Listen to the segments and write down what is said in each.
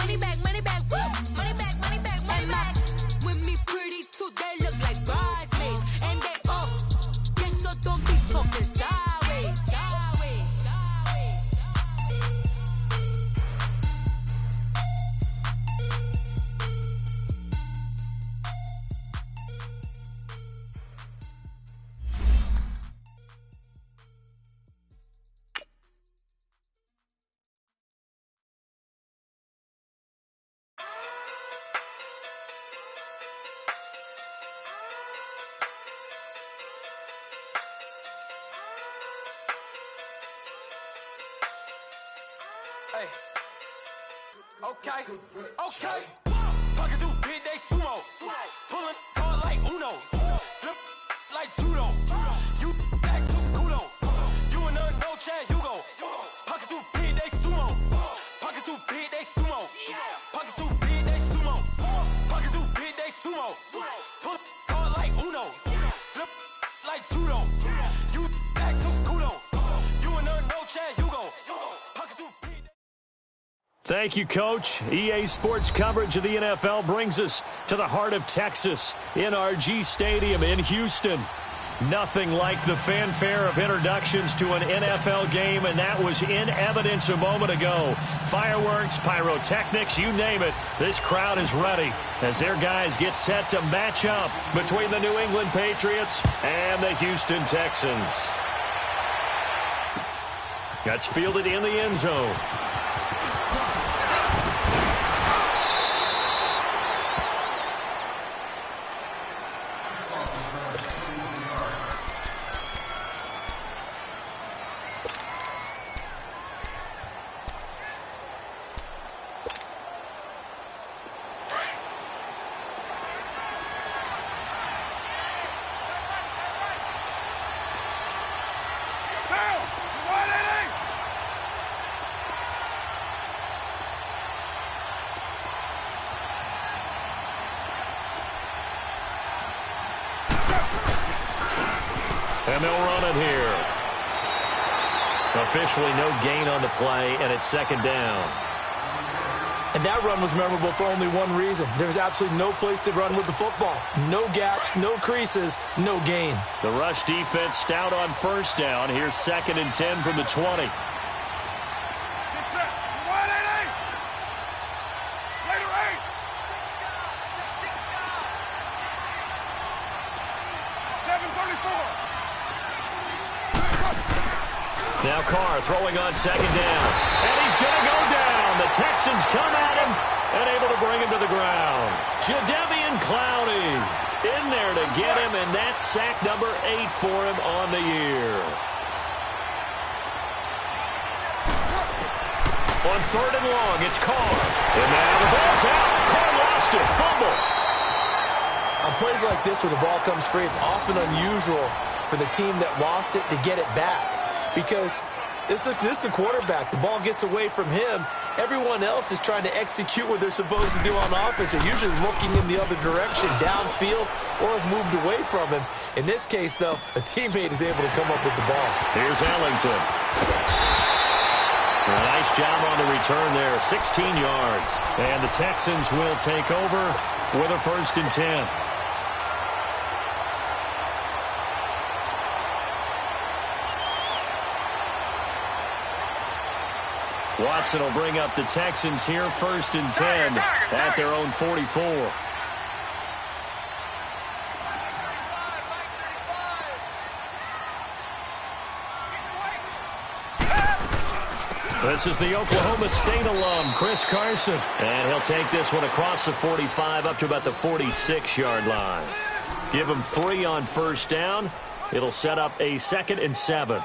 money back, woo! Money back, money back. With me pretty too, they look like bridesmaids. And they all gang, so don't be talking sideways. Hey, okay. Pocket too big, they sumo. Pulling card like Uno. Flip like judo. You back to kudo. You and no Chad Hugo. Pocket too big, they sumo. Pocket too big, they sumo. Pocket too big, they sumo. Pocket too big, they sumo. Pull card like Uno. Flip like judo. You back to kudo. You and no Chad Hugo. Pocket too big. Thank you, Coach. EA Sports coverage of the NFL brings us to the heart of Texas, NRG Stadium in Houston. Nothing like the fanfare of introductions to an NFL game, and that was in evidence a moment ago. Fireworks, pyrotechnics, you name it. This crowd is ready as their guys get set to match up between the New England Patriots and the Houston Texans. That's fielded in the end zone. And they'll run it here. Officially no gain on the play, and it's second down. And that run was memorable for only one reason. There's absolutely no place to run with the football. No gaps, no creases, no gain. The rush defense stout on first down. Here's 2nd and 10 from the 20. Now Carr throwing on second down. And he's going to go down. The Texans come at him and able to bring him to the ground. Jadeveon Clowney in there to get him, and that's sack number 8 for him on the year. On 3rd and long, it's Carr. And now the ball's out. Carr lost it. Fumble. On plays like this where the ball comes free, it's often unusual for the team that lost it to get it back. Because this is the quarterback. The ball gets away from him. Everyone else is trying to execute what they're supposed to do on offense. They're usually looking in the other direction, downfield, or have moved away from him. In this case, though, a teammate is able to come up with the ball. Here's Ellington. A nice job on the return there, 16 yards. And the Texans will take over with a 1st and 10. Watson will bring up the Texans here, 1st and 10 at their own 44. This is the Oklahoma State alum, Chris Carson. And he'll take this one across the 45 up to about the 46-yard line. Give him 3 on first down. It'll set up a 2nd and 7.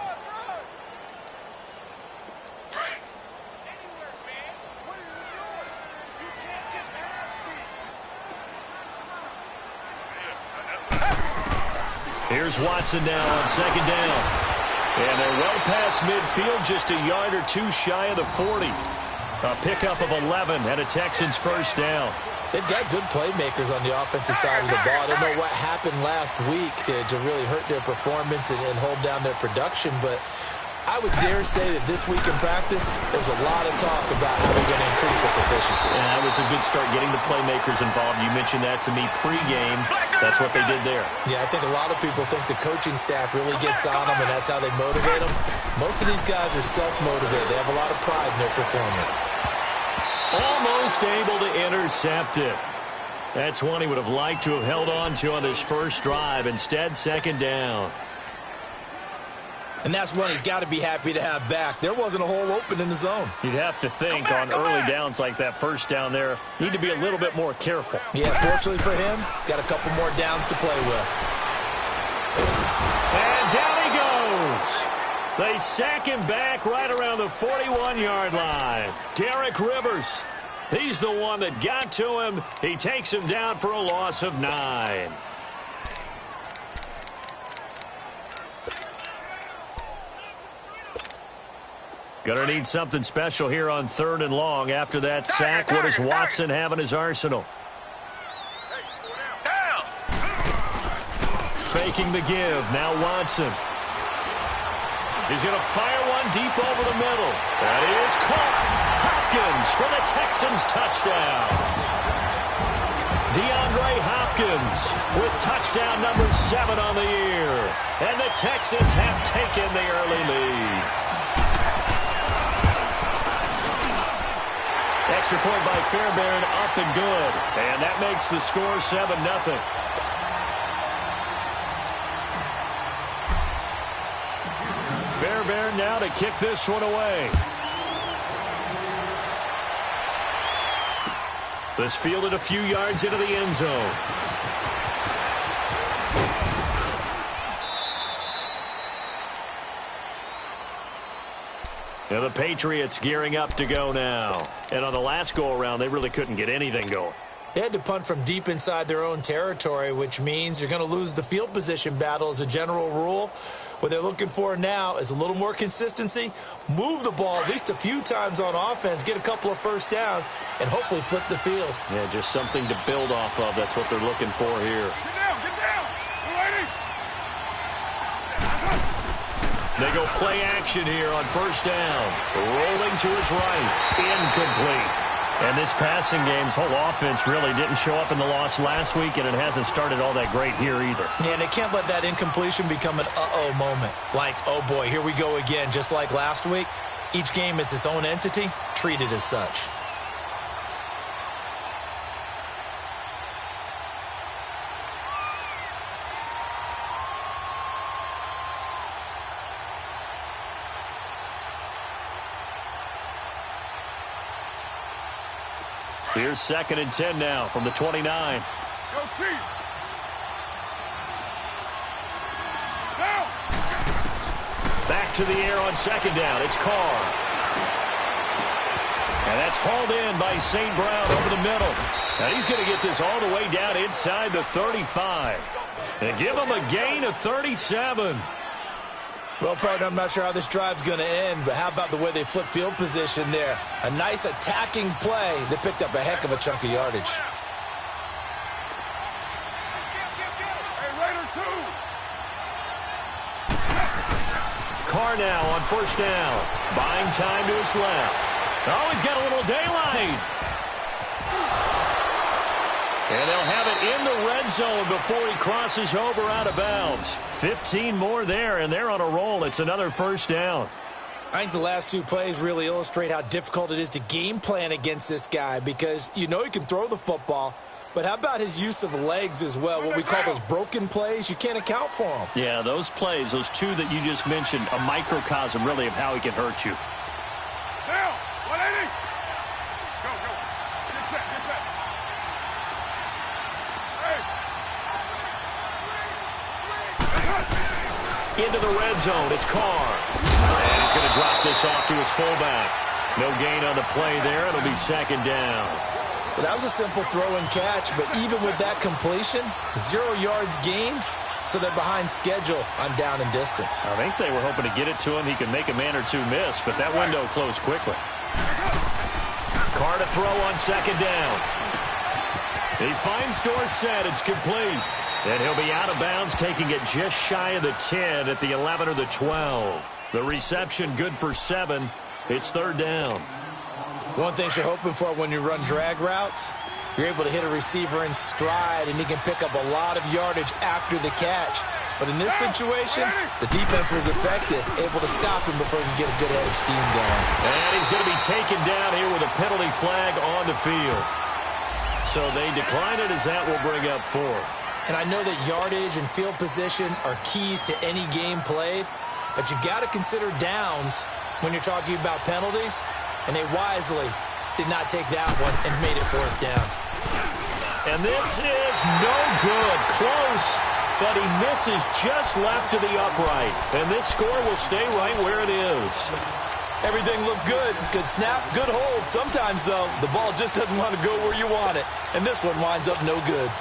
Here's Watson now on 2nd down. And they're well past midfield, just a yard or 2 shy of the 40. A pickup of 11 and a Texans 1st down. They've got good playmakers on the offensive side of the ball. I don't know what happened last week to really hurt their performance and hold down their production, but I would dare say that this week in practice, there's a lot of talk about how they're going to increase their proficiency. And that was a good start getting the playmakers involved. You mentioned that to me pregame. That's what they did there. Yeah, I think a lot of people think the coaching staff really gets on them, and that's how they motivate them. Most of these guys are self-motivated. They have a lot of pride in their performance. Almost able to intercept it. That's one he would have liked to have held on to on his first drive. Instead, second down. And that's one he's got to be happy to have back. There wasn't a hole open in the zone. You'd have to think on early downs like that first down there, need to be a little bit more careful. Yeah, fortunately for him, got a couple more downs to play with. And down he goes. They sack him back right around the 41-yard line. Derek Rivers, he's the one that got to him. He takes him down for a loss of 9. Gonna need something special here on 3rd and long. After that sack, what does Watson have in his arsenal? Faking the give. Now Watson. He's going to fire one deep over the middle. That is caught. Hopkins for the Texans touchdown. DeAndre Hopkins with touchdown number 7 on the year. And the Texans have taken the early lead. Extra point by Fairbairn, up and good. And that makes the score 7-0. Fairbairn now to kick this one away. This fielded a few yards into the end zone. Now the Patriots gearing up to go now. And on the last go-around, they really couldn't get anything going. They had to punt from deep inside their own territory, which means you're going to lose the field position battle as a general rule. What they're looking for now is a little more consistency, move the ball at least a few times on offense, get a couple of first downs, and hopefully flip the field. Yeah, just something to build off of. That's what they're looking for here. Get down! They go play action here on first down. Rolling to his right. Incomplete. And this passing game's whole offense really didn't show up in the loss last week, and it hasn't started all that great here either. Yeah, and they can't let that incompletion become an uh-oh moment. Like, oh boy, here we go again. Just like last week, each game is its own entity, treated as such. Here's 2nd and 10 now from the 29. Go Chief! Down! Back to the air on 2nd down. It's Carr. And that's hauled in by St. Brown over the middle. And he's going to get this all the way down inside the 35. And give him a gain of 37. Well, partner, I'm not sure how this drive's going to end, but how about the way they flip field position there? A nice attacking play that picked up a heck of a chunk of yardage. Hey, Raider 2! Carr now on first down. Buying time to his left. Oh, he's got a little daylight. And they'll have it in the red zone before he crosses over out of bounds. 15 more there, and they're on a roll. It's another first down. I think the last two plays really illustrate how difficult it is to game plan against this guy, because you know he can throw the football, but how about his use of legs as well? What we call those broken plays, you can't account for them. Yeah, those plays, those two that you just mentioned, a microcosm really of how he can hurt you. Down! 180! Go, go. Get set, get set. Into the red zone, it's Carr. And he's going to drop this off to his fullback. No gain on the play there. It'll be 2nd down. Well, that was a simple throw and catch, but even with that completion, 0 yards gained, so they're behind schedule on down and distance. I think they were hoping to get it to him. He could make a man or two miss, but that window closed quickly. Carr to throw on 2nd down. He finds Dorsett. It's complete. And he'll be out of bounds, taking it just shy of the 10 at the 11 or the 12. The reception good for 7. It's third down. One thing you're hoping for when you run drag routes, you're able to hit a receiver in stride, and he can pick up a lot of yardage after the catch. But in this situation, the defense was effective, able to stop him before he could get a good head of steam going. And he's going to be taken down here with a penalty flag on the field. So they decline it as that will bring up 4th. And I know that yardage and field position are keys to any game played, but you've got to consider downs when you're talking about penalties, and they wisely did not take that one and made it 4th down. And this is no good. Close, but he misses just left to the upright. And this score will stay right where it is. Everything looked good. Good snap, good hold. Sometimes, though, the ball just doesn't want to go where you want it. And this one winds up no good.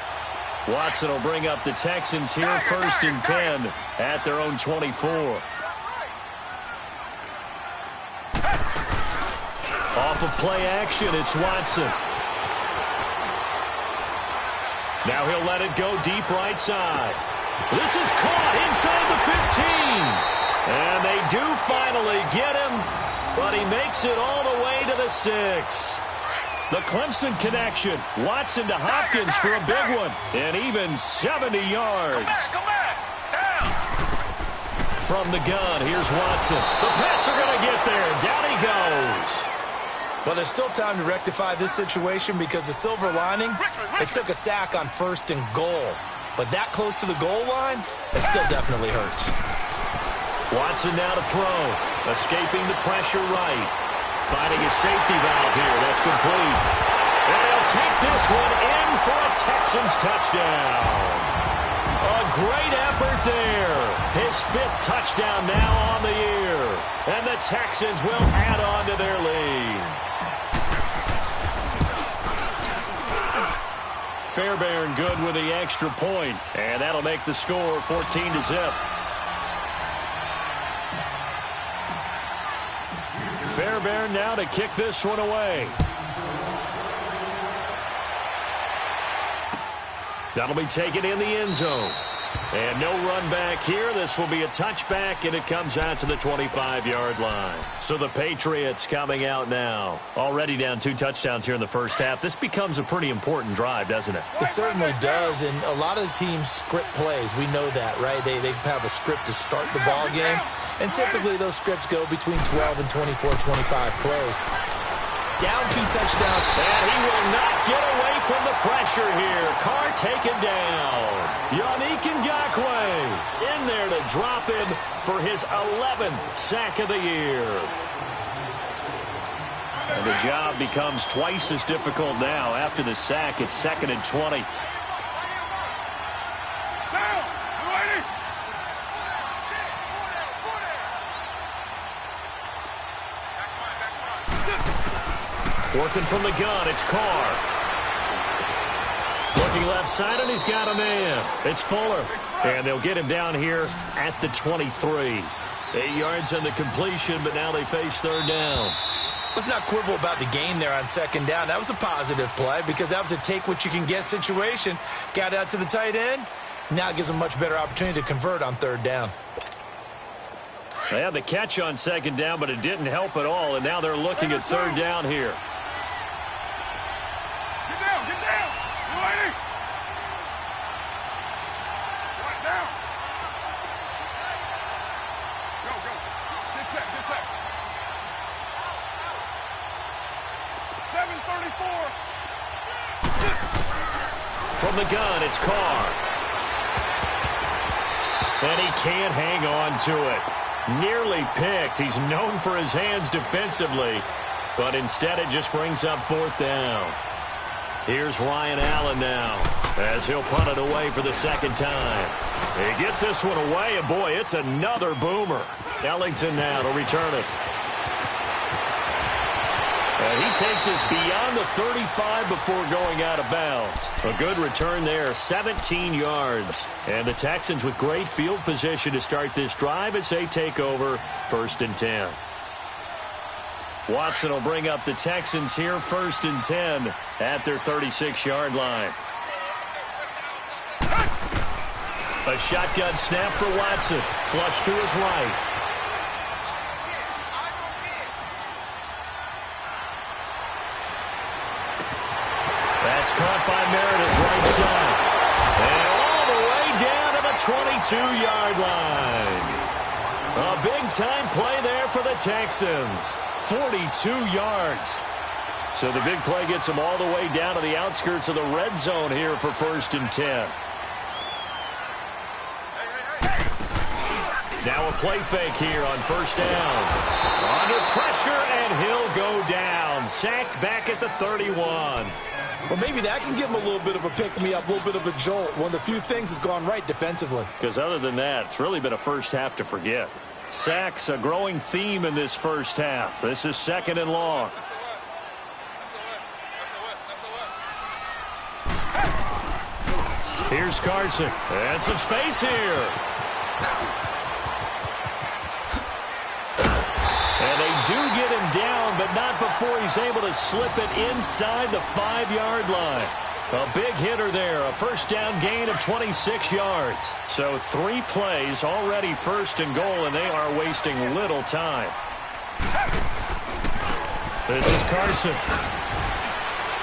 Watson will bring up the Texans here, 1st and 10 at their own 24. Off of play action, it's Watson. Now he'll let it go deep right side. This is caught inside the 15. And they do finally get him, but he makes it all the way to the 6. The Clemson connection. Watson to Hopkins for a big one. And even 70 yards. Come back. Down. From the gun, here's Watson. The Pats are going to get there. Down he goes. Well, there's still time to rectify this situation because the silver lining, they took a sack on 1st and goal. But that close to the goal line, it still definitely hurts. Watson now to throw. Escaping the pressure right. Finding a safety valve here. That's complete. And he'll take this one in for a Texans touchdown. A great effort there. His 5th touchdown now on the year. And the Texans will add on to their lead. Fairbairn good with the extra point. And that'll make the score 14-0. Fairbairn now to kick this one away. That'll be taken in the end zone. And no run back here. This will be a touchback, and it comes out to the 25-yard line. So the Patriots coming out now. Already down 2 touchdowns here in the first half. This becomes a pretty important drive, doesn't it? It certainly does, and a lot of the teams script plays. We know that, right? They have a script to start the ball game, and typically those scripts go between 12 and 24, 25 plays. Down 2 touchdowns. And he will not get away from the pressure here. Carr taken down. Yannick Ngakoue in there to drop him for his 11th sack of the year. And the job becomes twice as difficult now. After the sack, it's 2nd and 20. Working from the gun, it's Carr. Looking left side, and he's got a man. It's Fuller. And they'll get him down here at the 23. 8 yards on the completion, but now they face 3rd down. Let's not quibble about the gain there on 2nd down. That was a positive play because that was a take-what-you-can-get situation. Got out to the tight end. Now it gives them a much better opportunity to convert on 3rd down. They had the catch on 2nd down, but it didn't help at all, and now they're looking at 3rd down here. Get down. You ready? Right down. Go. Get set. 7:34. From the gun, it's Carr. And he can't hang on to it. Nearly picked. He's known for his hands defensively, but instead it just brings up 4th down. Here's Ryan Allen now as he'll punt it away for the 2nd time. He gets this one away, and boy, it's another boomer. Ellington now to return it. And he takes us beyond the 35 before going out of bounds. A good return there, 17 yards. And the Texans with great field position to start this drive as they take over 1st and 10. Watson will bring up the Texans here, 1st and 10 at their 36-yard line. A shotgun snap for Watson. Flush to his right. It's caught by Meredith right side. And all the way down to the 22-yard line. A big-time play there for the Texans. 42 yards. So the big play gets them all the way down to the outskirts of the red zone here for 1st and 10. Now a play fake here on 1st down. Under pressure, and he'll go down. Sacked back at the 31. Well, maybe that can give him a little bit of a pick-me-up, a little bit of a jolt. One of the few things has gone right defensively. Because other than that, it's really been a first half to forget. Sacks, a growing theme in this first half. This is 2nd and long. Here's Carson. And some space here. And they do get him down, but not before he's able to slip it inside the 5-yard line. A big hitter there, a 1st down gain of 26 yards. So 3 plays, already 1st and goal, and they are wasting little time. This is Carson.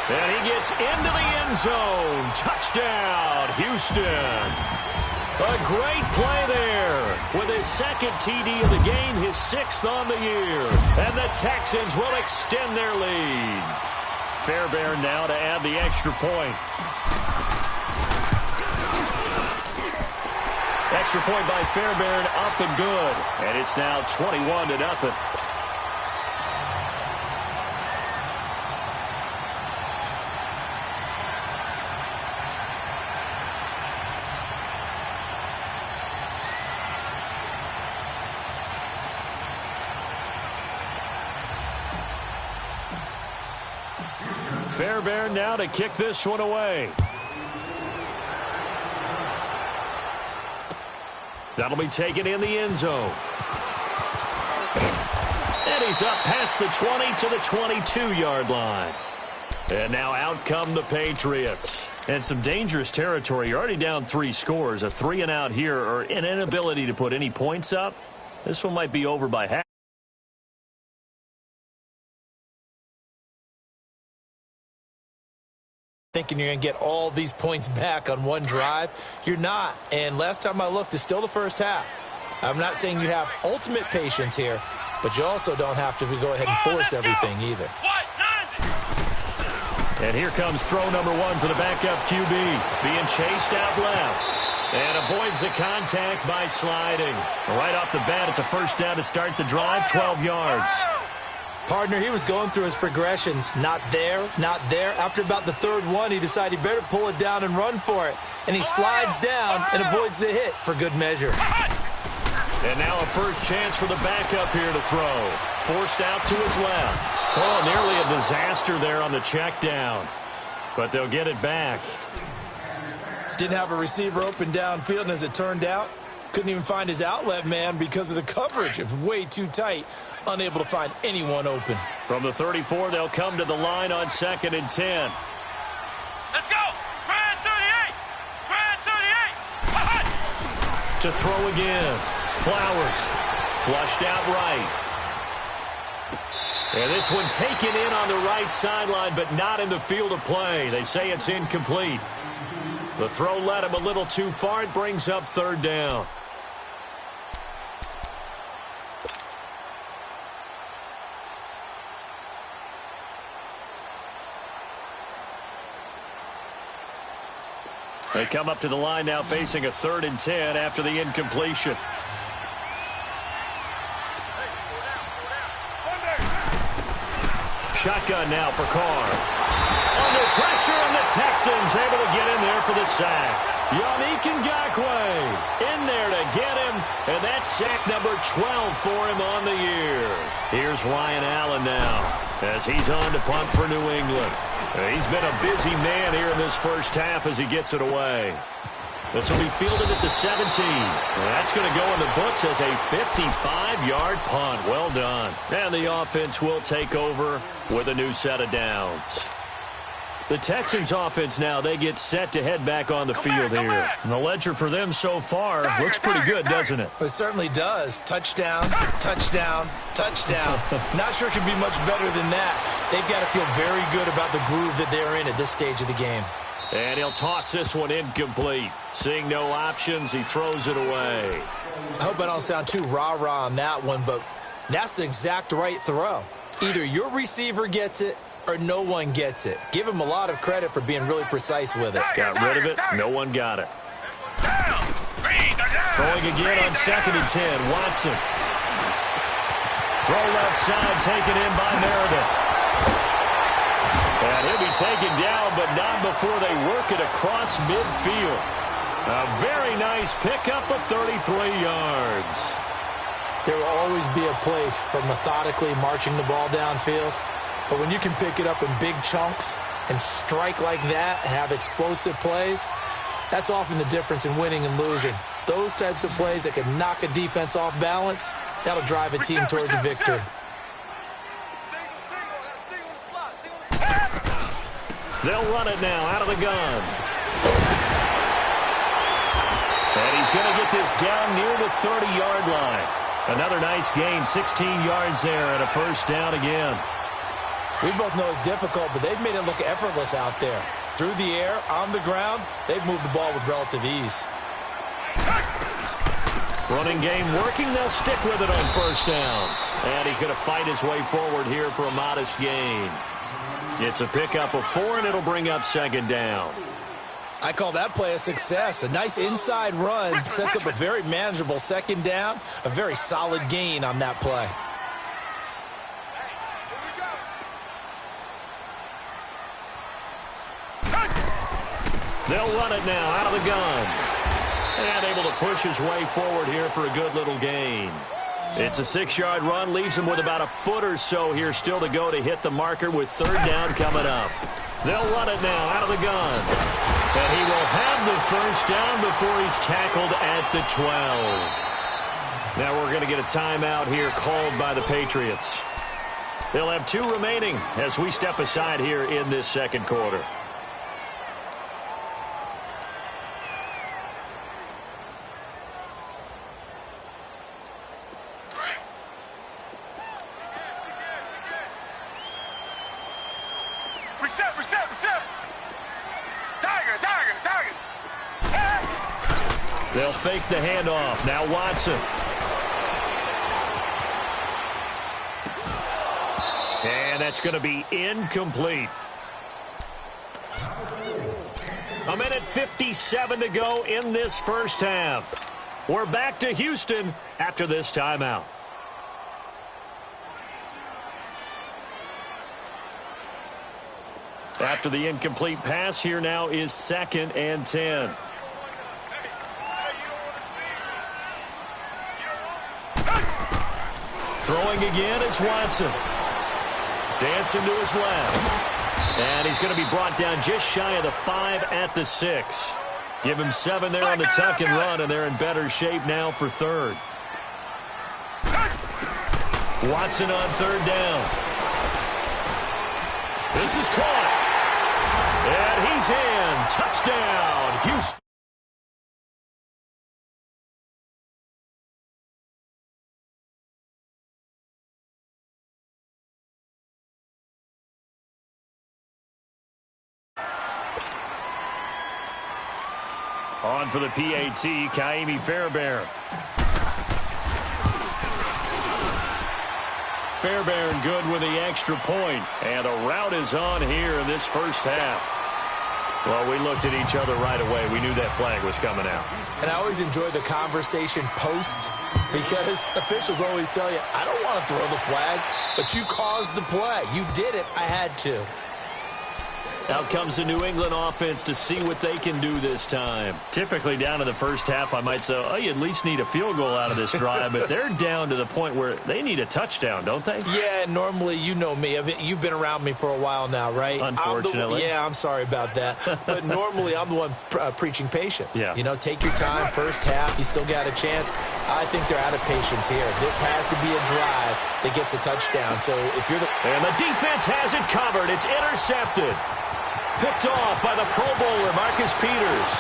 And he gets into the end zone. Touchdown, Houston. A great play there with his 2nd TD of the game, his 6th on the year. And the Texans will extend their lead. Fairbairn now to add the extra point. Extra point by Fairbairn, up and good. And it's now 21-0. Fairbairn now to kick this one away. That'll be taken in the end zone. And he's up past the 20 to the 22-yard line. And now out come the Patriots. And some dangerous territory. You're already down 3 scores. A 3-and-out here, or an inability to put any points up. This one might be over by half. Thinking you're going to get all these points back on one drive. You're not. And last time I looked, it's still the first half. I'm not saying you have ultimate patience here, but you also don't have to go ahead and force everything either. And here comes throw number 1 for the backup QB. Being chased out left. And avoids the contact by sliding. Right off the bat, it's a 1st down to start the drive, 12 yards. Partner, he was going through his progressions. Not there, not there. After about the 3rd one, he decided he better pull it down and run for it. And he slides down and avoids the hit for good measure. And now a first chance for the backup here to throw. Forced out to his left. Oh, nearly a disaster there on the check down. But they'll get it back. Didn't have a receiver open downfield, and as it turned out, couldn't even find his outlet man because of the coverage. It was way too tight. Unable to find anyone open. From the 34, they'll come to the line on 2nd and 10. Let's go! Brad 38! Brad 38! To throw again. Flowers. Flushed out right. And this one taken in on the right sideline, but not in the field of play. They say it's incomplete. The throw led him a little too far. It brings up 3rd down. They come up to the line now facing a 3rd and 10 after the incompletion. Shotgun now for Carr. Under pressure, and the Texans able to get in there for the sack. Yannick Ngakoue in there to get him, and that's sack number 12 for him on the year. Here's Ryan Allen now as he's on to punt for New England. He's been a busy man here in this first half as he gets it away. This will be fielded at the 17. That's going to go in the books as a 55-yard punt. Well done. And the offense will take over with a new set of downs. The Texans offense now, they get set to head back on the field here. And the ledger for them so far looks pretty good, doesn't it? It certainly does. Touchdown, touchdown, touchdown. Not sure it can be much better than that. they've got to feel very good about the groove that they're in at this stage of the game. And he'll toss this one incomplete. Seeing no options, he throws it away. I hope I don't sound too rah-rah on that one, but that's the exact right throw. Either your receiver gets it or no one gets it. Give him a lot of credit for being really precise with it. Got rid of it. No one got it. Throwing again on 2nd and 10. Watson. Throw left side taken in by Meredith. And he'll be taken down, but not before they work it across midfield. A very nice pickup of 33 yards. There will always be a place for methodically marching the ball downfield. But when you can pick it up in big chunks and strike like that, have explosive plays, that's often the difference in winning and losing. Those types of plays that can knock a defense off balance, that'll drive a team towards a victory. They'll run it now out of the gun. And he's going to get this down near the 30-yard line. Another nice gain, 16 yards there, and a first down again. We both know it's difficult, but they've made it look effortless out there. Through the air, on the ground, they've moved the ball with relative ease. Running game working. They'll stick with it on first down. And he's going to fight his way forward here for a modest gain. It's a pickup of 4, and it'll bring up 2nd down. I call that play a success. A nice inside run sets up a very manageable 2nd down. A very solid gain on that play. They'll run it now out of the gun. And able to push his way forward here for a good little gain. It's a 6-yard run. Leaves him with about a foot or so here still to go to hit the marker with 3rd down coming up. They'll run it now out of the gun. And he will have the first down before he's tackled at the 12. Now we're going to get a timeout here called by the Patriots. They'll have 2 remaining as we step aside here in this 2nd quarter. They'll fake the handoff. Now Watson. And that's going to be incomplete. A minute 57 to go in this first half. We're back to Houston after this timeout. After the incomplete pass, here now is 2nd and 10. Throwing again is Watson. Dancing to his left. And he's going to be brought down just shy of the 5 at the 6. Give him 7 there on the tuck and run, and they're in better shape now for 3rd. Watson on 3rd down. This is caught. And he's in. Touchdown, Houston. On for the PAT, Kaimi Fairbairn. Fairbairn good with the extra point. And the route is on here in this first half. Well, we looked at each other right away. We knew that flag was coming out. And I always enjoy the conversation post because officials always tell you, I don't want to throw the flag, but you caused the play. You did it. I had to. Out comes the New England offense to see what they can do this time. Typically down in the first half, I might say, oh, you at least need a field goal out of this drive. But they're down to the point where they need a touchdown, don't they? Yeah, normally, you know me. You've been around me for a while now, right? Unfortunately. I'm sorry about that. But normally, I'm the one preaching patience. Yeah. You know, take your time. First half, you still got a chance. I think they're out of patience here. This has to be a drive that gets a touchdown. So if you're the... And the defense has it covered. It's intercepted. Picked off by the Pro Bowler, Marcus Peters.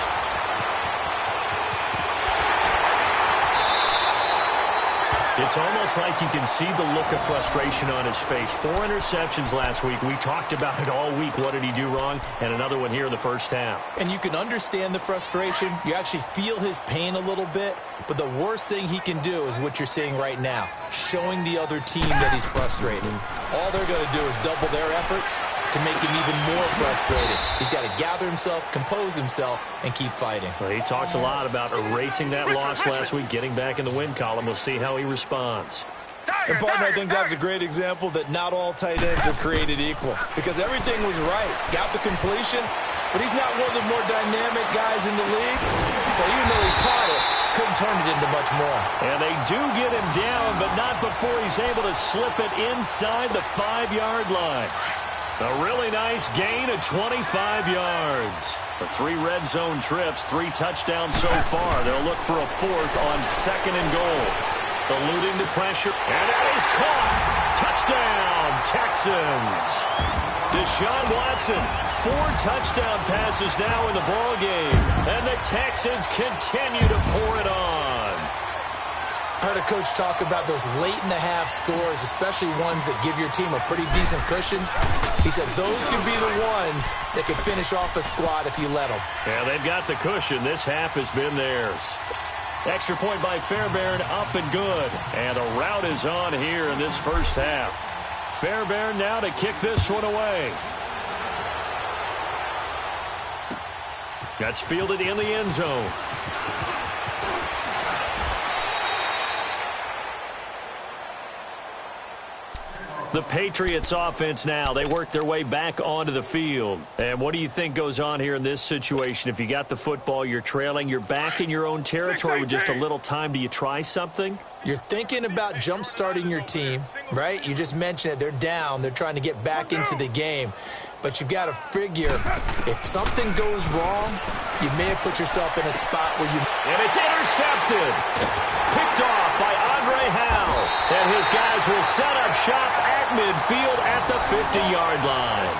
It's almost like you can see the look of frustration on his face. 4 interceptions last week. We talked about it all week. What did he do wrong? And another one here in the first half. And you can understand the frustration. You actually feel his pain a little bit. But the worst thing he can do is what you're seeing right now, showing the other team that he's frustrated. All they're going to do is double their efforts to make him even more frustrated. He's got to gather himself, compose himself, and keep fighting. Well, he talked a lot about erasing that loss last week, getting back in the win column. We'll see how he responds. And, partner, I think that's a great example that not all tight ends are created equal, because everything was right. Got the completion, but he's not one of the more dynamic guys in the league. So even though he caught it, couldn't turn it into much more. And they do get him down, but not before he's able to slip it inside the 5-yard line. A really nice gain of 25 yards. The 3 red zone trips, 3 touchdowns so far. They'll look for a 4th on 2nd and goal. Eluding the pressure, and that is caught. Touchdown, Texans. Deshaun Watson, 4 touchdown passes now in the ball game, and the Texans continue to pour it on. I heard a coach talk about those late-in-the-half scores, especially ones that give your team a pretty decent cushion. He said those could be the ones that could finish off a squad if you let them. Yeah, they've got the cushion. This half has been theirs. Extra point by Fairbairn, up and good. And a rout is on here in this first half. Fairbairn now to kick this one away. That's fielded in the end zone. The Patriots offense now, they work their way back onto the field. And what do you think goes on here in this situation? If you got the football, you're trailing, you're back in your own territory with just a little time. Do you try something? You're thinking about jump-starting your team, right? You just mentioned it. They're down. They're trying to get back into the game. But you've got to figure, if something goes wrong, you may have put yourself in a spot where you... And it's intercepted. Picked off by Andre Howell. And his guys will set up shop at midfield at the 50-yard line.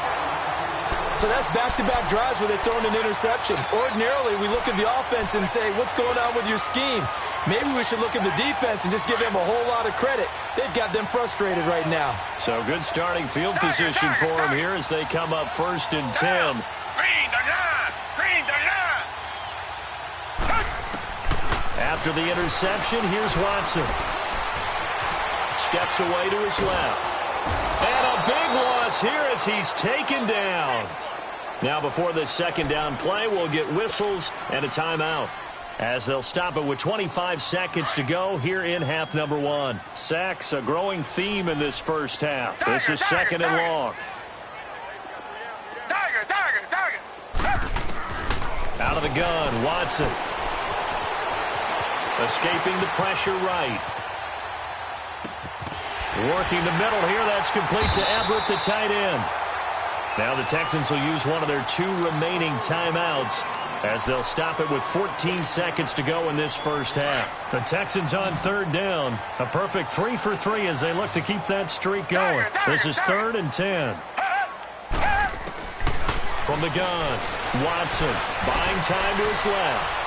So that's back-to-back drives where they've thrown an interception. Ordinarily, we look at the offense and say, what's going on with your scheme? Maybe we should look at the defense and just give them a whole lot of credit. They've got them frustrated right now. So good starting field position for them here as they come up 1st and 10. After the interception, here's Watson. Steps away to his left. And a big loss here as he's taken down. Now before this 2nd down play, we'll get whistles and a timeout, as they'll stop it with 25 seconds to go here in half number 1. Sacks, a growing theme in this first half. This is 2nd and long. Out of the gun, Watson. Escaping the pressure right. Working the middle here. That's complete to Everett, the tight end. Now the Texans will use one of their 2 remaining timeouts as they'll stop it with 14 seconds to go in this first half. The Texans on 3rd down. A perfect 3 for 3 as they look to keep that streak going. This is 3rd and 10. From the gun, Watson buying time to his left.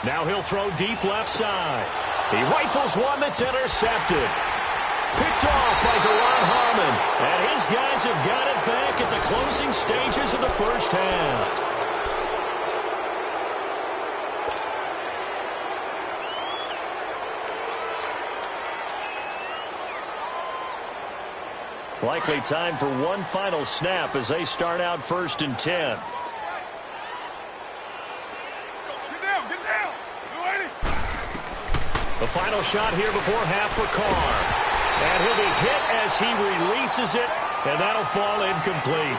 Now he'll throw deep left side. He rifles one that's intercepted. Picked off by Deron Harmon. And his guys have got it back at the closing stages of the first half. Likely time for one final snap as they start out 1st and 10. The final shot here before half for Carr. And he'll be hit as he releases it, and that'll fall incomplete.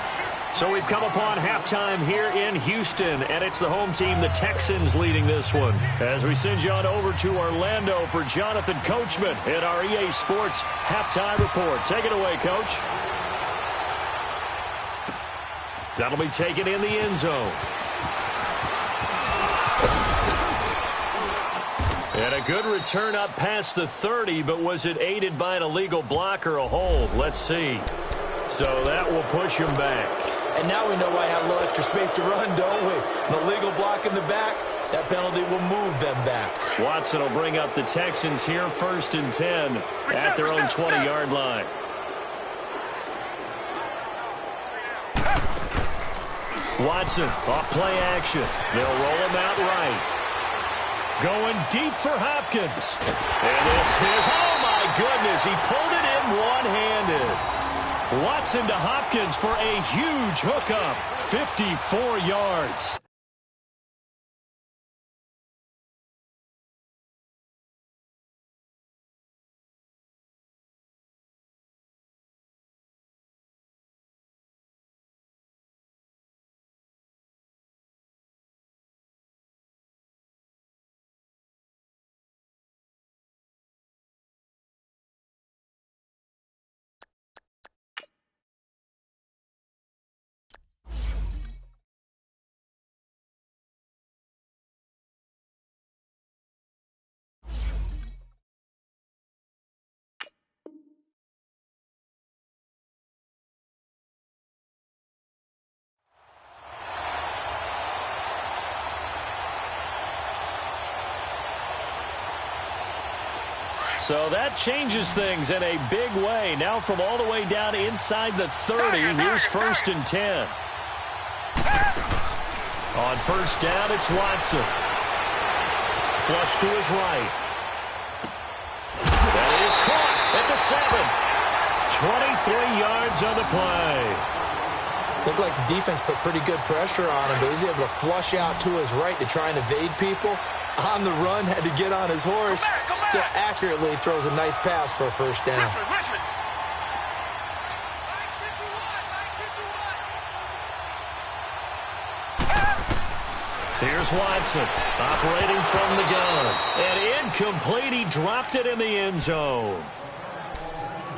So we've come upon halftime here in Houston, and it's the home team, the Texans, leading this one. As we send you on over to Orlando for Jonathan Coachman in our EA Sports Halftime Report. Take it away, Coach. That'll be taken in the end zone. And a good return up past the 30, but was it aided by an illegal block or a hold? Let's see. So that will push him back. And now we know why I have a little extra space to run, don't we? An illegal block in the back, That penalty will move them back. Watson will bring up the Texans here 1st and 10 at their own 20-yard line. Watson off play action. They'll roll him out right. Going deep for Hopkins. And this is, oh my goodness, he pulled it in one-handed. Watson to Hopkins for a huge hookup. 54 yards. So that changes things in a big way. Now from all the way down inside the 30, here's 1st and 10. On 1st down, it's Watson. Flush to his right. That is caught at the 7. 23 yards on the play. Looked like the defense put pretty good pressure on him, but he's able to flush out to his right to try and evade people. On the run, had to get on his horse. Still accurately throws a nice pass for a 1st down. Here's Watson operating from the gun. And incomplete. He dropped it in the end zone.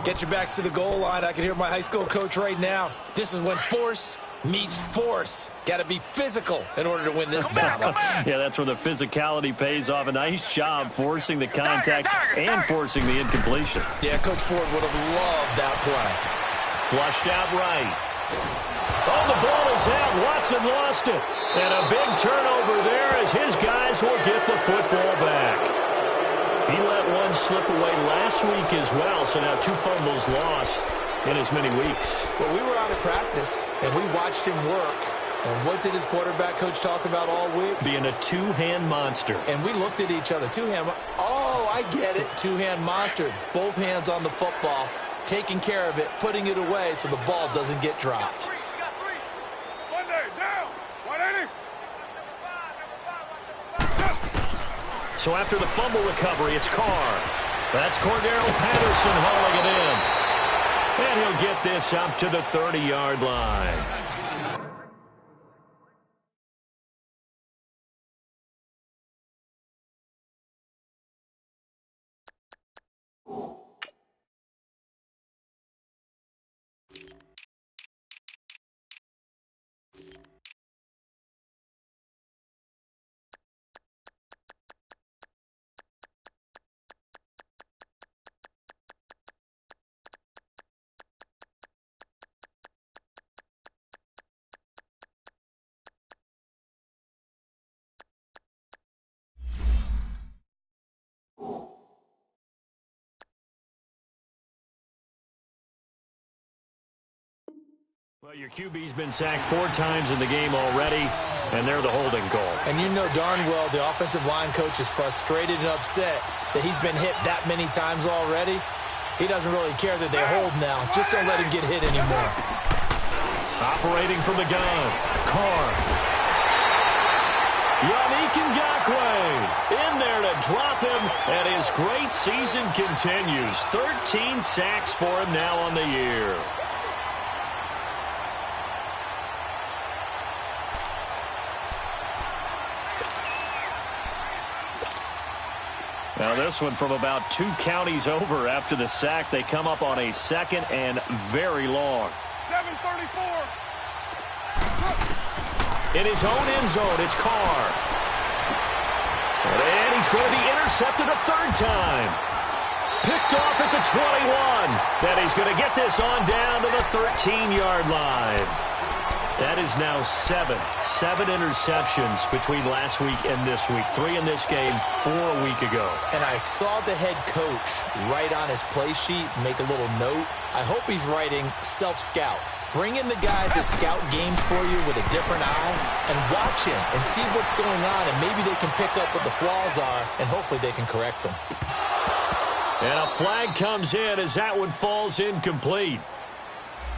Get your backs to the goal line. I can hear my high school coach right now. This is when force meets force. Got to be physical in order to win this battle. Yeah, that's where the physicality pays off. A nice job forcing the contact and forcing the incompletion. Yeah, Coach Ford would have loved that play. Flushed out right. Oh, the ball is out. Watson lost it. And a big turnover there as his guys will get the football back. He let one slip away last week as well, so now 2 fumbles lost in as many weeks. Well, we were out of practice, and we watched him work. And what did his quarterback coach talk about all week? Being a two-hand monster. And we looked at each other. Two-hand. Oh, I get it. Two-hand monster. Both hands on the football, taking care of it, putting it away so the ball doesn't get dropped. So after the fumble recovery, it's Carr. That's Cordero Patterson hauling it in. And he'll get this up to the 30-yard line. Well, your QB's been sacked 4 times in the game already, and they're the holding call. And you know darn well the offensive line coach is frustrated and upset that he's been hit that many times already. He doesn't really care that they hold now. Just don't let him get hit anymore. Operating from the gun, Carr. Yannick Ngakoue in there to drop him, and his great season continues. 13 sacks for him now on the year. Now this one from about 2 counties over after the sack. They come up on a 2nd and very long. 7:34. In his own end zone, it's Carr. And he's going to be intercepted a 3rd time. Picked off at the 21. And he's going to get this on down to the 13-yard line. That is now 7 interceptions between last week and this week. 3 in this game, 4 a week ago. And I saw the head coach write on his play sheet, make a little note. I hope he's writing self-scout. Bring in the guys that scout games for you with a different eye and watch him and see what's going on, and maybe they can pick up what the flaws are, and hopefully they can correct them. And a flag comes in as that one falls incomplete.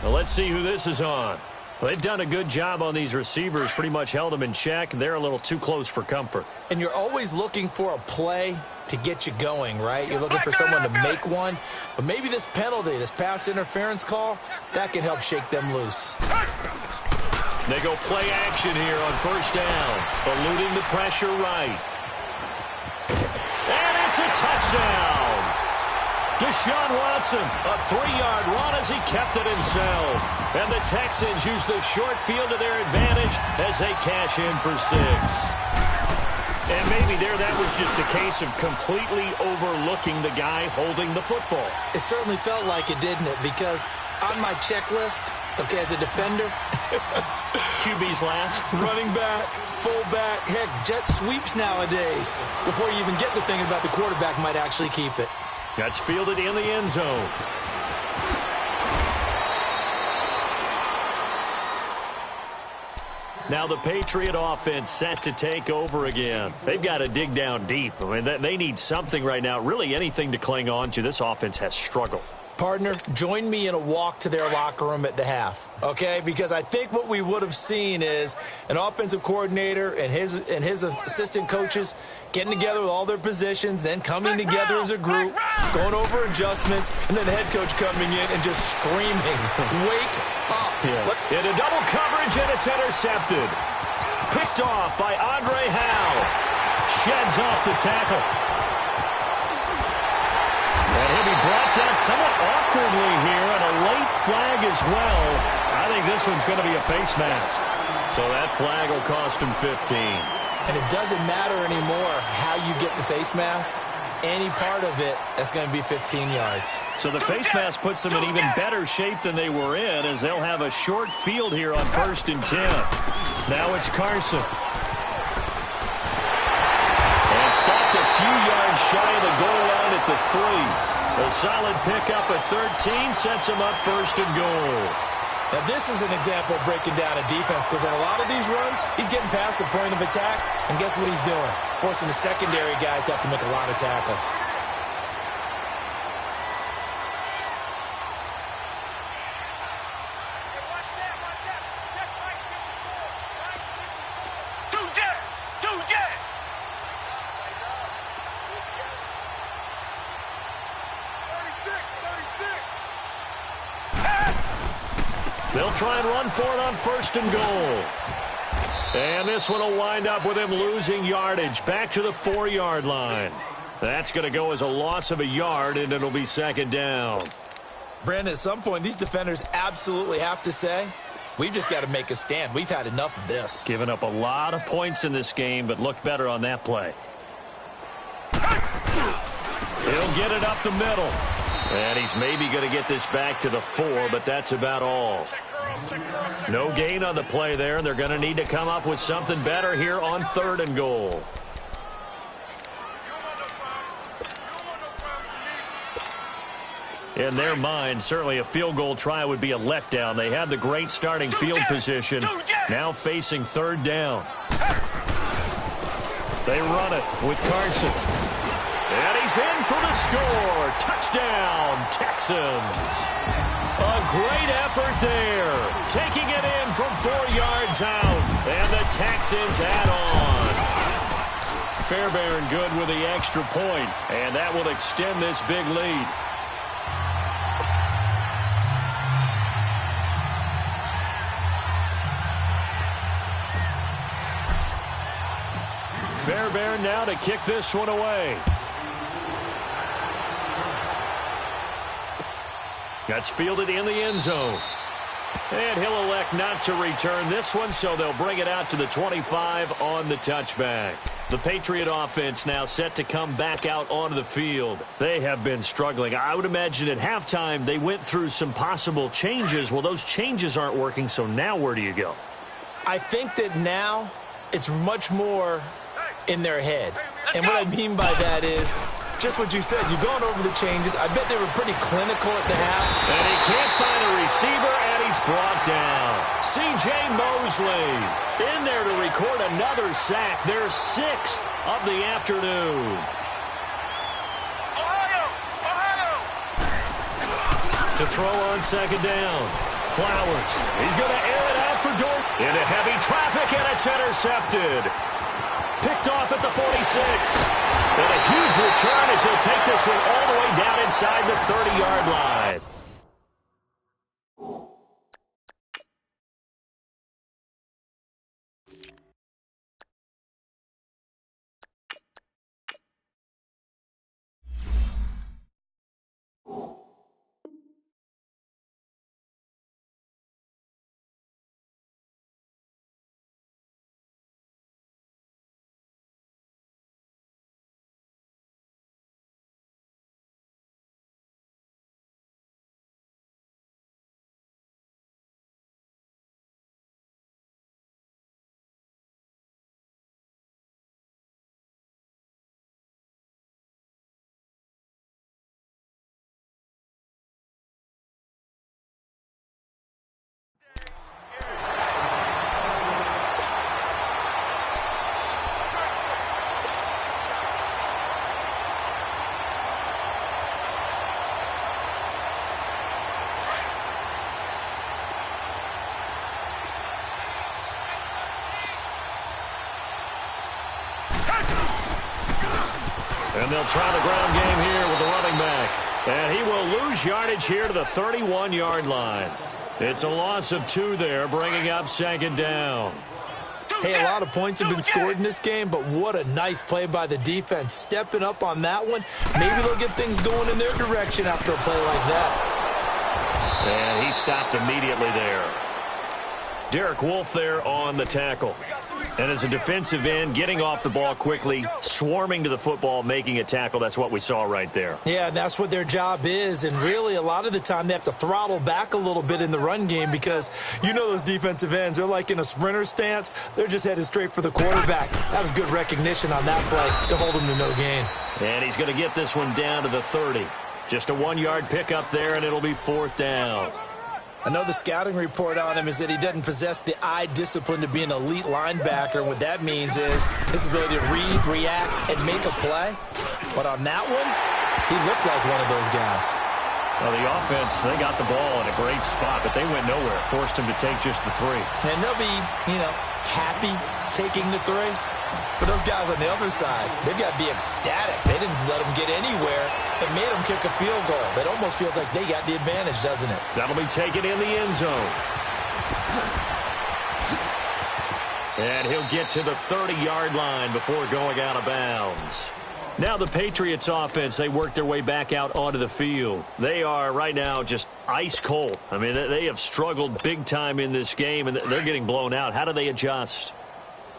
Well, let's see who this is on. Well, they've done a good job on these receivers, pretty much held them in check. They're a little too close for comfort. And you're always looking for a play to get you going, right? You're looking for someone to make one. But maybe this penalty, this pass interference call, that can help shake them loose. They go play action here on first down, eluding the pressure right. And it's a touchdown. Deshaun Watson, a 3-yard run as he kept it himself. And the Texans use the short field to their advantage as they cash in for 6. And maybe that was just a case of completely overlooking the guy holding the football. It certainly felt like it, didn't it? Because on my checklist, okay, as a defender, QB's last. Running back, fullback, heck, jet sweeps nowadays. Before you even get to thinking about the quarterback might actually keep it. That's fielded in the end zone. Now the Patriot offense set to take over again. They've got to dig down deep. I mean, they need something right now, really anything to cling on to. This offense has struggled. Partner, join me in a walk to their locker room at the half, okay? Because I think what we would have seen is an offensive coordinator and his assistant coaches getting together with all their positions, then coming together as a group, going over adjustments, and then the head coach coming in and just screaming, wake up. Yeah. In a double coverage, and it's intercepted. Picked off by Andre Howe. Sheds off the tackle. And he'll be brought down somewhat awkwardly here, and a late flag as well. I think this one's going to be a face mask. So that flag will cost him 15. And it doesn't matter anymore how you get the face mask. Any part of it, that's going to be 15 yards. So the face mask puts them in even better shape than they were in, as they'll have a short field here on 1st and 10. Now it's Carson. And stopped a few yards shy of the goal line at the 3. A solid pickup at 13 sets him up 1st and goal. Now, this is an example of breaking down a defense, because in a lot of these runs, he's getting past the point of attack, and guess what he's doing? Forcing the secondary guys to have to make a lot of tackles. They'll try and run for it on 1st and goal. And this one will wind up with him losing yardage back to the 4-yard line. That's going to go as a loss of a yard, and it'll be 2nd down. Brandon, at some point, these defenders absolutely have to say, we've just got to make a stand. We've had enough of this. Giving up a lot of points in this game, but looked better on that play. He'll get it up the middle. And he's maybe going to get this back to the 4, but that's about all. No gain on the play there, and they're going to need to come up with something better here on 3rd and goal. In their mind, certainly a field goal try would be a letdown. They had the great starting field position, now facing 3rd down. They run it with Carson. And he's in for the score. Touchdown, Texans. A great effort there. Taking it in from 4 yards out. And the Texans add on. Fairbairn good with the extra point. And that will extend this big lead. Fairbairn now to kick this one away. That's fielded in the end zone. And he'll elect not to return this one, so they'll bring it out to the 25 on the touchback. The Patriot offense now set to come back out onto the field. They have been struggling. I would imagine at halftime they went through some possible changes. Well, those changes aren't working, so now where do you go? I think that now it's much more in their head. And what I mean by that is just what you said. You've gone over the changes. I bet they were pretty clinical at the half. And he can't find a receiver, and he's brought down. C.J. Mosley in there to record another sack. Their 6th of the afternoon. To throw on second down. Flowers. He's going to air it out for Dort. Into heavy traffic, and it's intercepted. Picked off at the 46. And a huge return as he'll take this one all the way down inside the 30-yard line. And they'll try the ground game here with the running back. And he will lose yardage here to the 31-yard line. It's a loss of 2 there, bringing up second down. Hey, a lot of points have been scored in this game, but what a nice play by the defense. Stepping up on that one. Maybe they'll get things going in their direction after a play like that. And he stopped immediately there. Derek Wolfe there on the tackle. And as a defensive end, getting off the ball quickly, swarming to the football, making a tackle, that's what we saw right there. Yeah, that's what their job is. And really, a lot of the time, they have to throttle back a little bit in the run game because you know those defensive ends, they're like in a sprinter stance. They're just headed straight for the quarterback. That was good recognition on that play to hold him to no gain. And he's going to get this one down to the 30. Just a 1-yard pickup there, and it'll be 4th down. I know the scouting report on him is that he doesn't possess the eye discipline to be an elite linebacker. What that means is his ability to read, react, and make a play. But on that one, he looked like one of those guys. Well, the offense, they got the ball in a great spot, but they went nowhere. Forced him to take just the 3. And they'll be, happy taking the 3. But those guys on the other side, they've got to be ecstatic. They didn't let them get anywhere and made them kick a field goal. It almost feels like they got the advantage, doesn't it? That'll be taken in the end zone. And he'll get to the 30-yard line before going out of bounds. Now the Patriots offense, they work their way back out onto the field. They are right now just ice cold. I mean, they have struggled big time in this game, and they're getting blown out. How do they adjust?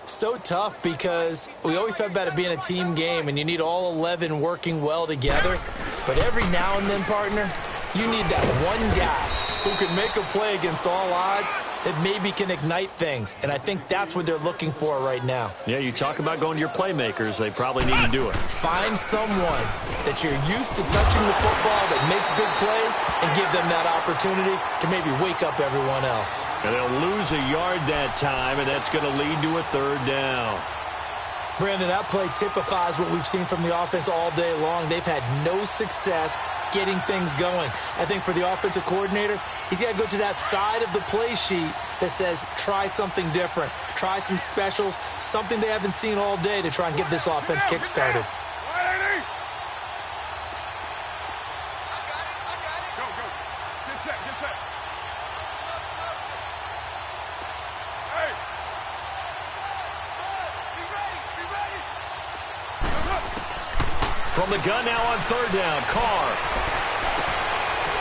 So tough because we always talk about it being a team game and you need all 11 working well together. But every now and then, partner, you need that one guy who can make a play against all odds that maybe can ignite things. And I think that's what they're looking for right now. Yeah, you talk about going to your playmakers. They probably need to do it. Find someone that you're used to touching the football that makes big plays and give them that opportunity to maybe wake up everyone else. And they'll lose a yard that time, and that's going to lead to a 3rd down. Brandon, that play typifies what we've seen from the offense all day long. They've had no success getting things going. I think for the offensive coordinator, he's got to go to that side of the play sheet that says try something different, try some specials, something they haven't seen all day to try and get this offense kick-started. From the gun now on 3rd down, Carr.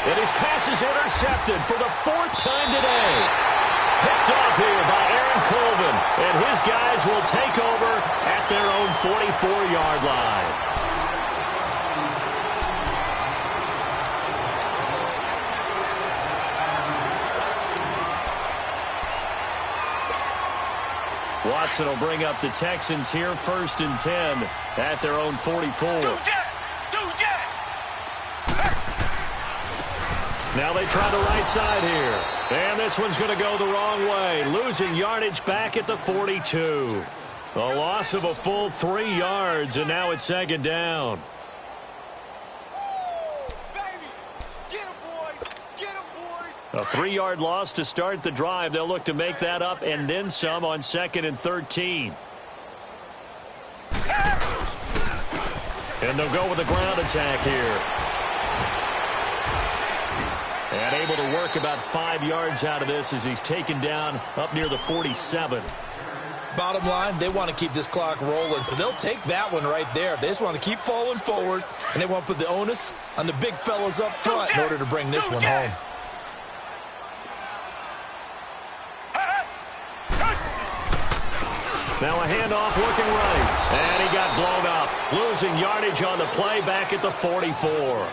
And his pass is intercepted for the 4th time today. Picked off here by Aaron Colvin. And his guys will take over at their own 44-yard line. Watson will bring up the Texans here, 1st and 10 at their own 44. Now they try the right side here. And this one's going to go the wrong way. Losing yardage back at the 42. A loss of a full 3 yards, and now it's 2nd down. A 3-yard loss to start the drive. They'll look to make that up and then some on 2nd and 13. And they'll go with a ground attack here. And able to work about 5 yards out of this as he's taken down up near the 47. Bottom line, they want to keep this clock rolling, so they'll take that one right there. They just want to keep falling forward, and they want to put the onus on the big fellas up front in order to bring this one home. Now a handoff looking right. And he got blown up. Losing yardage on the play back at the 44.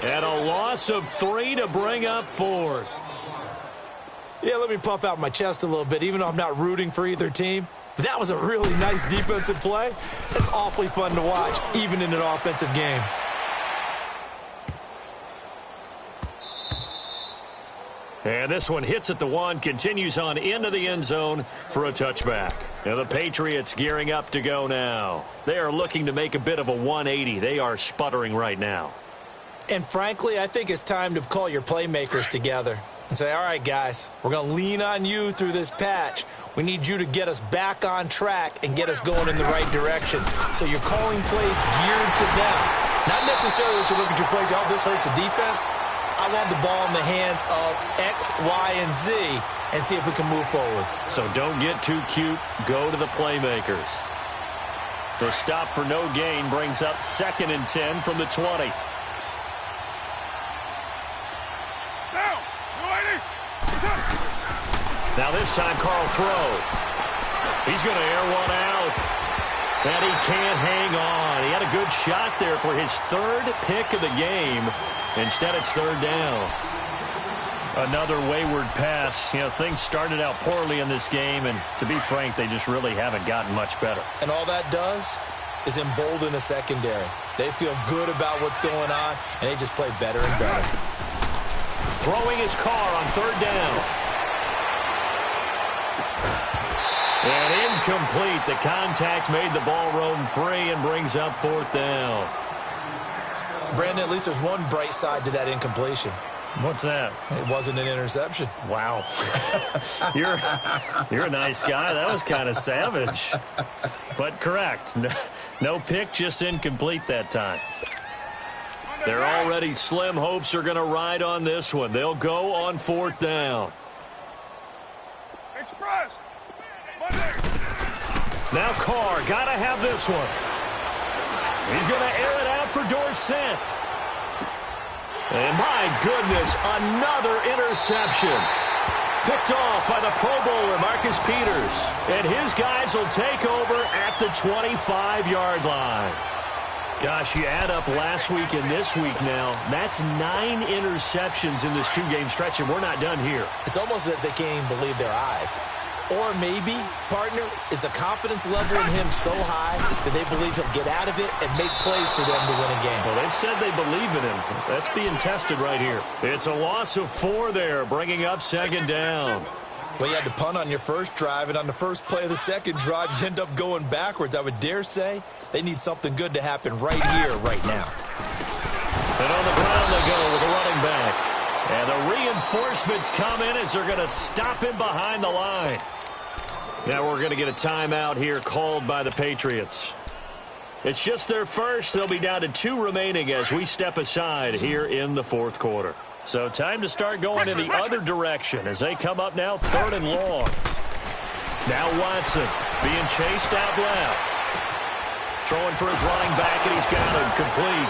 And a loss of 3 to bring up 4th. Yeah, let me puff out my chest a little bit, even though I'm not rooting for either team. That was a really nice defensive play. It's awfully fun to watch, even in an offensive game. And this one hits at the 1, continues on into the end zone for a touchback. And the Patriots gearing up to go now. They are looking to make a bit of a 180. They are sputtering right now. And frankly, I think it's time to call your playmakers together and say, all right, guys, we're going to lean on you through this patch. We need you to get us back on track and get us going in the right direction. So you're calling plays geared to them. Not necessarily to look at your plays, oh, this hurts the defense. I want the ball in the hands of X, Y, and Z and see if we can move forward. So don't get too cute. Go to the playmakers. The stop for no gain brings up 2nd and 10 from the 20. Now this time Carl throw. He's going to air one out. And he can't hang on. He had a good shot there for his 3rd pick of the game. Instead, it's 3rd down. Another wayward pass. You know, things started out poorly in this game, and to be frank, they just really haven't gotten much better. And all that does is embolden a secondary. They feel good about what's going on, and they just play better and better. Throwing his car on 3rd down. And incomplete. The contact made the ball roam free and brings up 4th down. Brandon, at least there's one bright side to that incompletion. What's that? It wasn't an interception. Wow. You're a nice guy. That was kind of savage. But correct. No pick, just incomplete that time. Their already slim hopes are going to ride on this one. They'll go on 4th down. Express. Now Carr, got to have this one. He's going to air it out for Dorsett. And my goodness, another interception. Picked off by the Pro Bowler, Marcus Peters. And his guys will take over at the 25-yard line. Gosh, you add up last week and this week now, that's 9 interceptions in this 2-game stretch, and we're not done here. It's almost as if they can't even believe their eyes. Or maybe, partner, is the confidence level in him so high that they believe he'll get out of it and make plays for them to win a game. Well, they've said they believe in him. That's being tested right here. It's a loss of 4 there, bringing up 2nd down. Well, you had to punt on your first drive, and on the first play of the second drive, you end up going backwards. I would dare say they need something good to happen right here, right now. And on the ground they go with a running back. And the reinforcements come in as they're going to stop him behind the line. Now we're going to get a timeout here called by the Patriots. It's just their first. They'll be down to 2 remaining as we step aside here in the 4th quarter. So time to start going in the other direction as they come up now 3rd and long. Now Watson being chased out left. Throwing for his running back, and he's got him complete.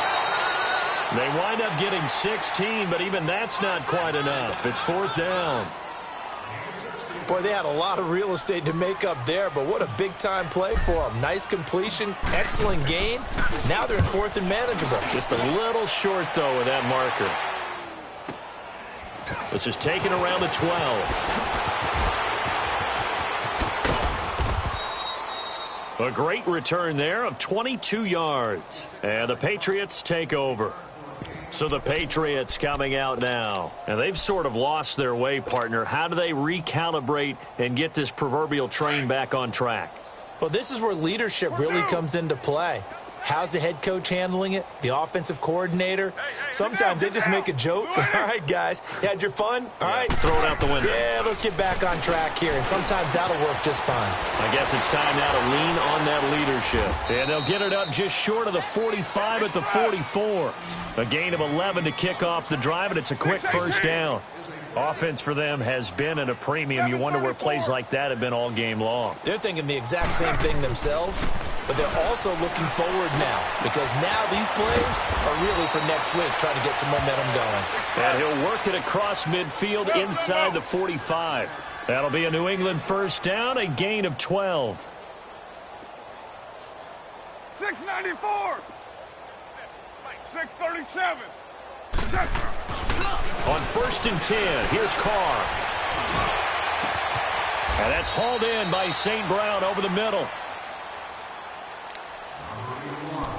They wind up getting 16, but even that's not quite enough. It's 4th down. Boy, they had a lot of real estate to make up there, but what a big-time play for them. Nice completion, excellent gain. Now they're in 4th and manageable. Just a little short, though, with that marker. This is taken around the 12. A great return there of 22 yards. And the Patriots take over. So the Patriots coming out now. And they've sort of lost their way, partner. How do they recalibrate and get this proverbial train back on track? Well, this is where leadership really comes into play. How's the head coach handling it? The offensive coordinator? Sometimes they just make a joke. All right, guys, you had your fun? All right. Throw it out the window. Yeah, let's get back on track here. And sometimes that'll work just fine. I guess it's time now to lean on that leadership. And they'll get it up just short of the 45 at the 44. A gain of 11 to kick off the drive, and it's a quick first down. Offense for them has been at a premium. You wonder where plays like that have been all game long. They're thinking the exact same thing themselves, but they're also looking forward now because now these plays are really for next week, trying to get some momentum going. And he'll work it across midfield inside the 45. That'll be a New England first down, a gain of 12. 694. 637. On 1st and 10, here's Carr. And that's hauled in by St. Brown over the middle.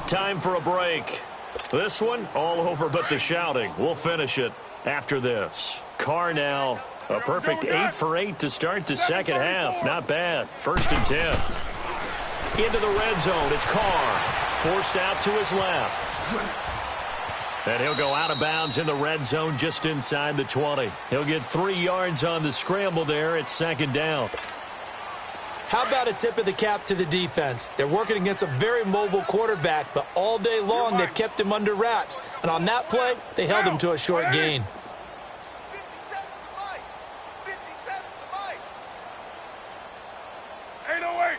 Time for a break. This one, all over but the shouting. We'll finish it after this. Carr now, a perfect 8 for 8 to start the second half. Not bad. 1st and 10. Into the red zone, it's Carr. Forced out to his left. And he'll go out of bounds in the red zone just inside the 20. He'll get 3 yards on the scramble there. It's 2nd down. How about a tip of the cap to the defense? They're working against a very mobile quarterback, but all day long they've kept him under wraps. And on that play, they held him to a short gain. 808.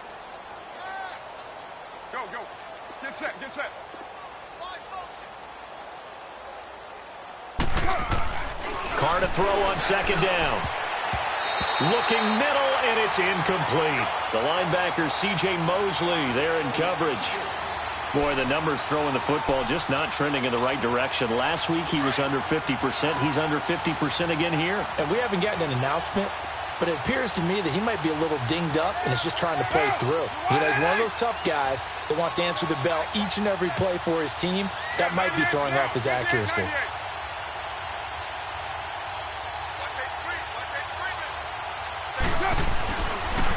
Go, go. Get set, get set. Carr to throw on 2nd down. Looking middle, and it's incomplete. The linebacker, C.J. Mosley, there in coverage. Boy, the numbers throwing the football just not trending in the right direction. Last week, he was under 50%. He's under 50% again here. And we haven't gotten an announcement, but it appears to me that he might be a little dinged up and is just trying to play through. You know, he's one of those tough guys that wants to answer the bell each and every play for his team. That might be throwing off his accuracy.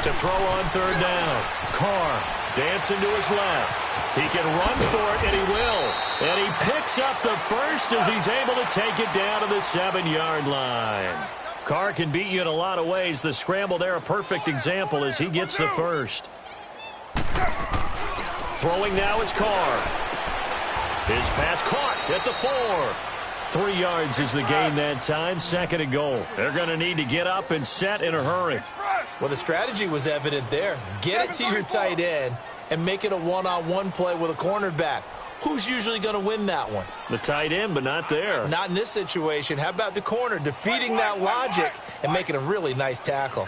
To throw on 3rd down. Carr dancing to his left. He can run for it, and he will. And he picks up the first as he's able to take it down to the 7-yard line. Carr can beat you in a lot of ways. The scramble there, a perfect example as he gets the first. Throwing now is Carr. His pass caught at the 4. 3 yards is the gain that time. 2nd and goal. They're going to need to get up and set in a hurry. Well, the strategy was evident there. Get it to your tight end and make it a one-on-one play with a cornerback. Who's usually going to win that one? The tight end, but not there. Not in this situation. How about the corner defeating that logic and making a really nice tackle?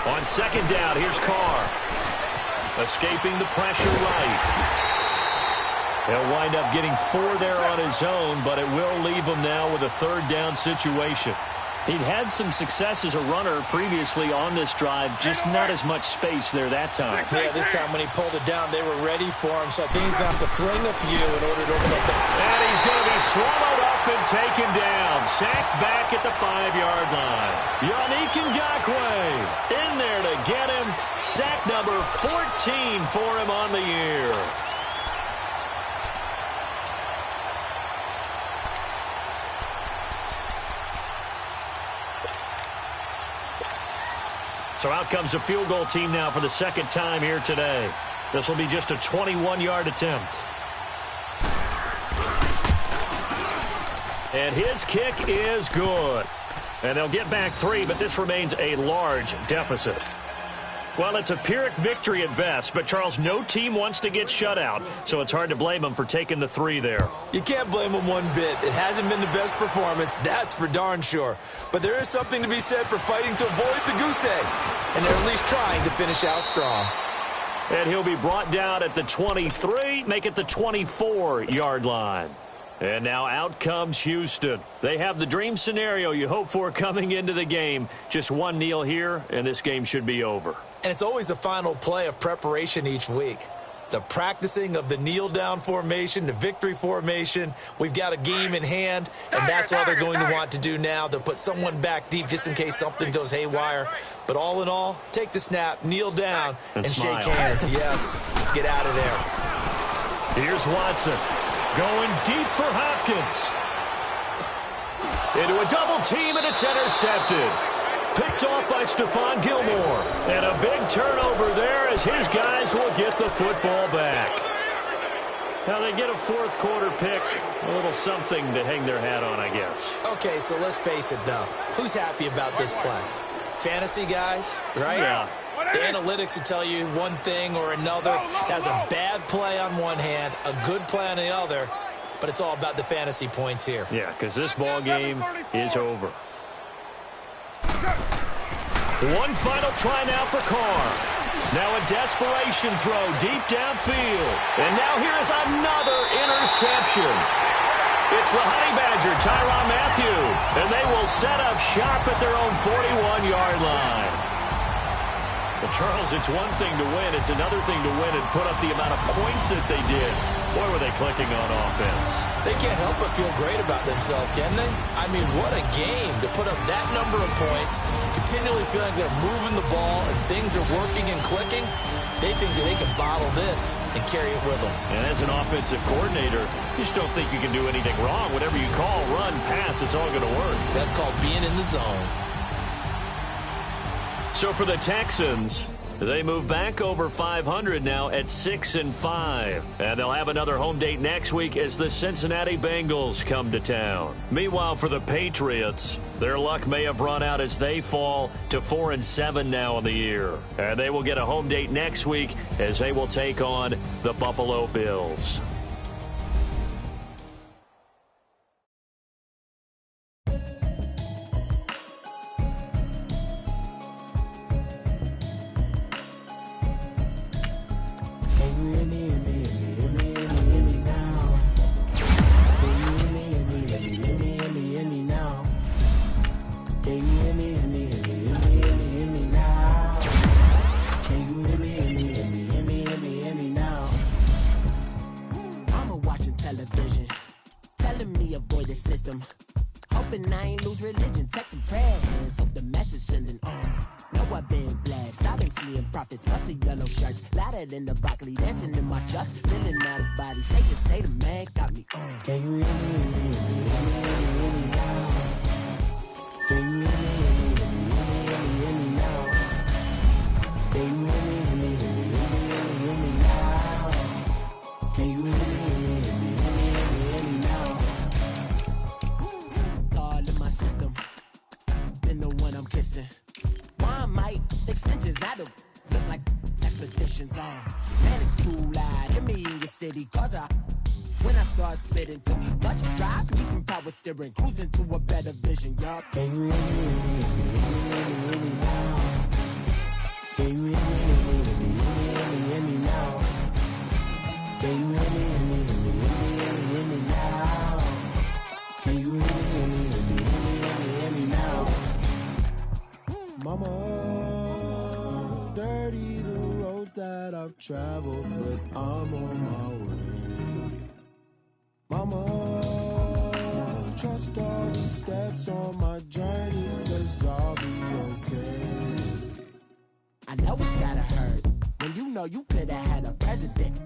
On 2nd down, here's Carr. Escaping the pressure right. He'll wind up getting 4 there on his own, but it will leave him now with a 3rd down situation. He'd had some success as a runner previously on this drive, just not as much space there that time. Yeah, this time when he pulled it down, they were ready for him, so I think he's going to have to fling a few in order to open up the... And he's going to be swallowed up and taken down. Sacked back at the 5-yard line. Yannick Ngakoue in there to get him. Sack number 14 for him on the year. So out comes a field goal team now for the 2nd time here today. This will be just a 21-yard attempt. And his kick is good. And they'll get back 3, but this remains a large deficit. Well, it's a Pyrrhic victory at best, but, Charles, no team wants to get shut out, so it's hard to blame them for taking the 3 there. You can't blame them one bit. It hasn't been the best performance, that's for darn sure. But there is something to be said for fighting to avoid the goose egg, and they're at least trying to finish out strong. And he'll be brought down at the 23, make it the 24-yard line. And now out comes Houston. They have the dream scenario you hope for coming into the game. Just one kneel here, and this game should be over. And it's always the final play of preparation each week. The practicing of the kneel-down formation, the victory formation. We've got a game in hand, and that's all they're going to want to do now. They'll put someone back deep just in case something goes haywire. But all in all, take the snap, kneel down, and shake hands. Yes, get out of there. Here's Watson going deep for Hopkins. Into a double team, and it's intercepted. Picked off by Stephon Gilmore. And a big turnover there as his guys will get the football back. Now they get a fourth quarter pick. A little something to hang their hat on, I guess. Okay, so let's face it, though. Who's happy about this play? Fantasy guys, right? Yeah. The analytics will tell you one thing or another. That's a bad play on one hand, a good play on the other. But it's all about the fantasy points here. Yeah, because this ball game is over. One final try now for Carr. Now a desperation throw deep downfield. And now here is another interception. It's the Honey Badger, Tyrann Mathieu. And they will set up shop at their own 41-yard line. Well, Charles, it's one thing to win. It's another thing to win and put up the amount of points that they did. Boy, were they clicking on offense. They can't help but feel great about themselves, can they? I mean, what a game to put up that number of points, continually feeling they're moving the ball and things are working and clicking. They think that they can bottle this and carry it with them. And as an offensive coordinator, you just don't think you can do anything wrong. Whatever you call, run, pass, it's all going to work. That's called being in the zone. So for the Texans, they move back over 500 now at 6-5. And they'll have another home date next week as the Cincinnati Bengals come to town. Meanwhile, for the Patriots, their luck may have run out as they fall to 4-7 now in the year. And they will get a home date next week as they will take on the Buffalo Bills. Hoping I ain't lose religion, text and prayers. Hope the message sending on. Know I've been blessed. I've been seeing prophets, mostly yellow shirts. Louder than the broccoli, dancing in my chucks. Feeling out of body. Say the man got me on. Can you hear me? Hear me now? Can you hear me? Hear me now? Can you hear me? Hear me now? Can you hear me? Extensions, I don't look like expeditions on. Man, it's too loud. Hear me in your city, cause when I start spitting too much drive, need some power steering, cruising to a better vision, y'all. Can you hear me now? Can you hear me now? Can you hear me now? Can you hear me now? Mama, dirty the roads that I've traveled, but I'm on my way. Mama, trust all the steps on my journey, 'cause I'll be okay. I know it's gotta hurt when you know you could've had a president.